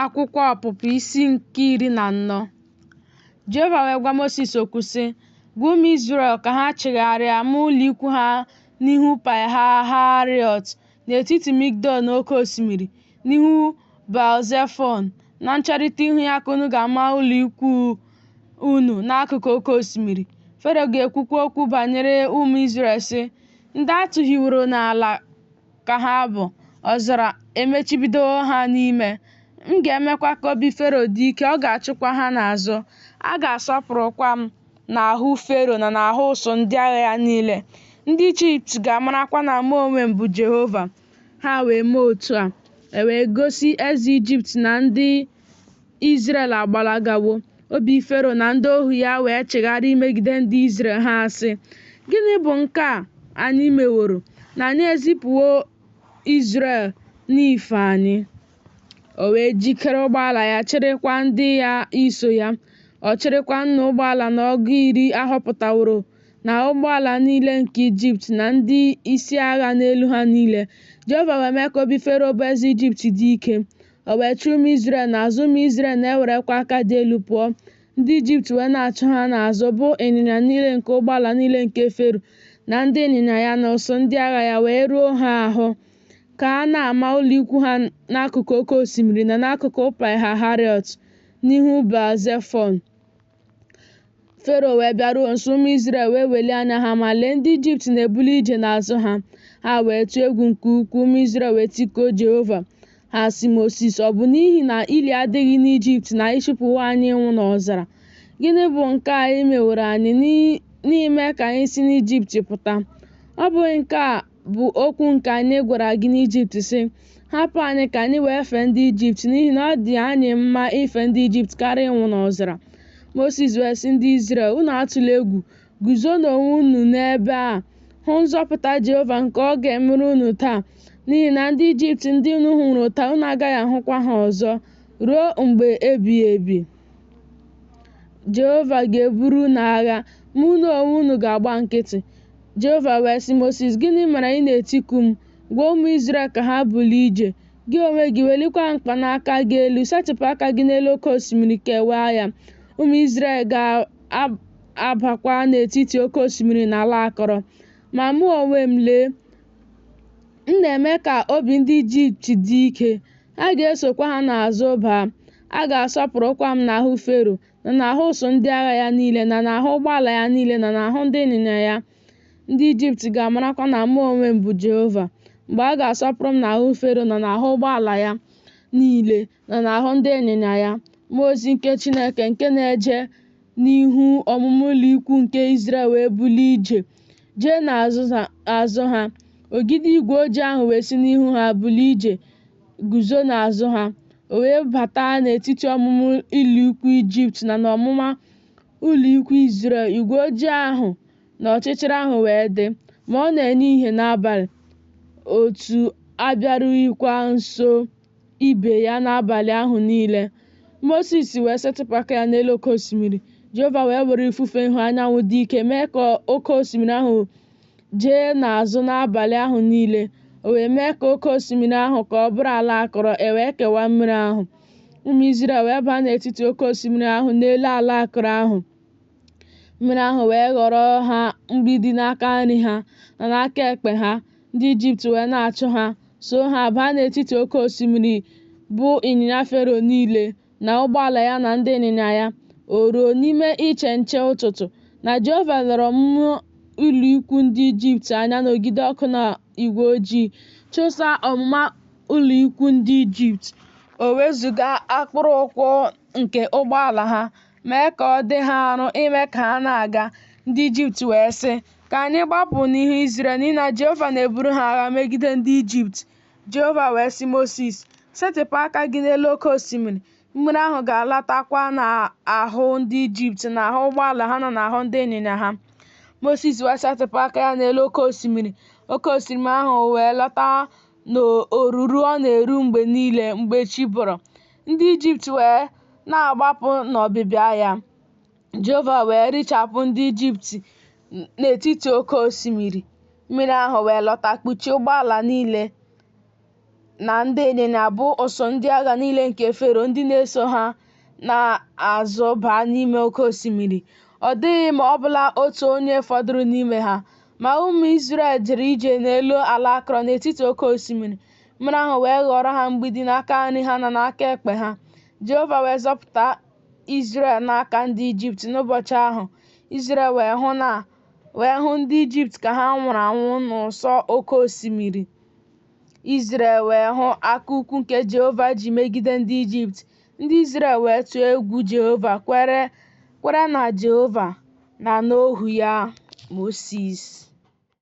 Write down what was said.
Akwụkwọ Ọpụpụ isi nke 14. Jehova wee gwa Mosis okwu sị, "Gwa ụmụ Izrel ka ha chigharịa ma ụlọ ikwu ha n'ihu Pi-Hahirot, n'etiti Migdol na oke osimiri, n'ihu Baal-Zefọn, na ncherịta ihu ya ka unu ga-ama ụlọ ikwu unu n'akụkụ oke osimiri." Fero ga-ekwukwa okwu banyere ụmụ Izrel sị, "Ndị a tụhiworo n'ala ka ha bụ, ọzara emechibido ha n'ime. M ga-emekwa ka obi Fero dị ike, ọ ga-achụkwa ha n'azụ. A ga-asọpụrụkwa m n'ahụ Fero na n'ahụ ụsụ ndị agha ya niile. Ndị Ijipt ga-amarakwa na mụ onwe m bụ Jehova." Ha wee mee otu a, wee gosi eze Ijipt na ndị Izrel agbalagawo. Obi Fero na ndị ohu ya wee chegharịa imegide ndị Izrel. Ha sị, "Gịnị bụ nke a anyị meworo, na anyị ezipụwo Izrel n'ife anyị?" O wee jikere ụgbọala ya, chịrịkwa ndị ya iso ya. Ọ chịrịkwa nna ụgbọala na ọgụ 10 ahọpụtaworo, na ụgbọala niile nke Ijipt, na ndị isi agha n'elu ha niile. Jehova wee mee ka obi Fero bụ eze Ijipt dị ike. O wee chụọ ụmụ Izrel n'azụ. Ụmụ Izrel na-ewerekwa aka dị elu pụọ. Ndị Ijipt wee na-achụ ha n'azụ, bụ ịnyịnya niile nke ụgbọala niile nke Fero, na ndị ịnyịnya ya na ụsụ ndị agha ya, wee ruo ha ahụ ka a na-ama ụlọ ikwu ha n'akụkụ oke osimiri na n'akụkụ Pi-Hahirot, n'ihu Baal-Zefọn. Fero wee bịaruo nso ụmụ Izrel wee welie anya ha, ma lee, ndị Ijipt na-ebuli ije n'azụ ha. Ha wee tụọ egwu nke ukwuu. Ụmụ Izrel wee tikuo Jehova. Ha sị Mosis, "Ọ bụ n'ihi na ili adịghị n'Ijipt na ịchụpụwo anyị ịnwụ n'ọzara? Gịnị bụ nke a i meworo anyị n'ime ka anyị si n'Ijipt pụta? Ọ bụghị nke a bụ okwu nke anyị gwara gị n'Ijipt sị, hapụ anyị ka anyị wee fee ndị Ijipt, n'ihi na ọ dị anyị mma ife ndị Ijipt karịa ịnwụ n'ọzara?" Mosis wee sị ndị Izrel, "Unu atụla egwu, guzo n'onwe unu n'ebe a, hụ nzọpụta Jehova nke ọ ga-emere unu taa, n'ihi na ndị Ijipt ndị unu hụrụ taa, unu agaghị ahụkwa ha ọzọ ruo mgbe ebighị ebi. Jehova ga-eburu unu agha, ma unu onwe unu ga-agba nkịtị." Jehova wee sị Mosis, "Gịnị mere ị na-etiku m? Gwa ụmụ Izrel ka ha bulie ije. Gị onwe gị welikwa mkpanaka gị elu, setịpụ aka gị n'elu oke osimiri, kewaa ya. Ụmụ Izrel ga-abakwa n'etiti oke osimiri n'ala akọrọ. Ma mụ onwe m, lee, m na-eme ka obi ndị Ijipt dị ike. Ha ga-esokwa ha n'azụ baa. A ga-asọpụrụkwa m n'ahụ Fero, na n'ahụ ụsụ ndị agha ya niile, na n'ahụ ụgbọala ya niile, na n'ahụ ndị ịnyịnya ya. Ndị Ijipt ga-amarakwa na mụ onwe m bụ Jehova, mgbe a ga-asọpụrụ m n'ahụ Fero, na n'ahụ ụgbọala ya niile, na n'ahụ ndị ịnyịnya ya." Mmụọ ozi nke Chineke nke na-eje n'ihu ọmụma ụlọ ikwu nke Izrel wee bulie ije, jee n'azụ ha. Ogidi igwe ojii ahụ wee si n'ihu ha bulie ije, guzo n'azụ ha. O wee bata n'etiti ọmụma ụlọ ikwu Ijipt na n'ọmụma ụlọ ikwu Izrel. Igwe ojii ahụ na ọchịchịrị ahụ wee dị, ma ọ na-enye ìhè n'abalị. Otu abịarughịkwa nso ibe ya n'abalị ahụ niile. Mosis wee setịpụ aka ya n'elu oke osimiri. Jehova wee were ifufe ihu anyanwụ dị ike mee ka oke osimiri ahụ jee n'azụ n'abalị ahụ niile. O wee mee ka oke osimiri ahụ ka ọ bụrụ ala akọrọ, wee kewaa mmiri ahụ. Ụmụ Izrel wee baa n'etiti oke osimiri ahụ n'elu ala akọrọ ahụ. Mmiri ahụ wee ghọrọ ha mgbidi n'aka nri ha na n'aka ekpe ha. Ndị Ijipt wee na-achụ ha, so ha baa n'etiti oke osimiri, bụ ịnyịnya Fero niile na ụgbọala ya na ndị ịnyịnya ya. O ruo n'ime iche nche ụtụtụ, na Jehova lere ọmụma ụlọ ikwu ndị Ijipt anya n'ogide ọkụ na igwe ojii, chụsaa ọmụma ụlọ ikwu ndị Ijipt. O wezuga akpụrụ ụkwụ nke ụgbọala ha, mee ka ọ dị ha arụ ime ka ha na-aga. Ndị Ijipt wee sị, "Ka anyị gbapụ n'ihu Izrel, n'ihi na Jehova na-eburu ha agha megide ndị Ijipt." Jehova wee sị Mosis, "Setịpụ aka gị n'elu oke osimiri. Mmiri ahụ ga-alatakwa n'ahụ ndị Ijipt, na ahụ ụgbọala ha, na n'ahụ ndị ịnyịnya ha." Mosis wee setịpụ aka ya n'elu oke osimiri. Oke osimiri ahụ wee lọta n'oruru ọ na-eru mgbe niile mgbe chi bọrọ. Ndị Ijipt wee na-agbapụ n'ọbịbịa ya. Jehova wee richapụ ndị Ijipt n'etiti oke osimiri. Mmiri ahụ wee lọta kpuchie ụgbọala niile na ndị ịnyịnya bụ ụsụ ndị agha niile nke Fero ndị na-eso ha na-azụ baa n'ime oke osimiri. Ọ dịghị ma ọbụla otu onye fọdụrụ n'ime ha. Ma ụmụ Izrel jere ije n'elu ala akọrọ n'etiti oke osimiri. Mmiri ahụ wee ghọrọ ha mgbidi n'aka nri ha na n'aka ekpe ha. Jehova wee zọpụta Izrel n'aka ndị Ijipt n'ụbọchị ahụ. Izrel wee hụ ndị Ijipt ka ha nwụrụ anwụ n'ụsọ oke osimiri. Izrel wee hụ aka ukwu nke Jehova ji megide ndị Ijipt. Ndị Izrel wee tụọ egwu Jehova, kwere na Jehova na n'ohu ya Mosis.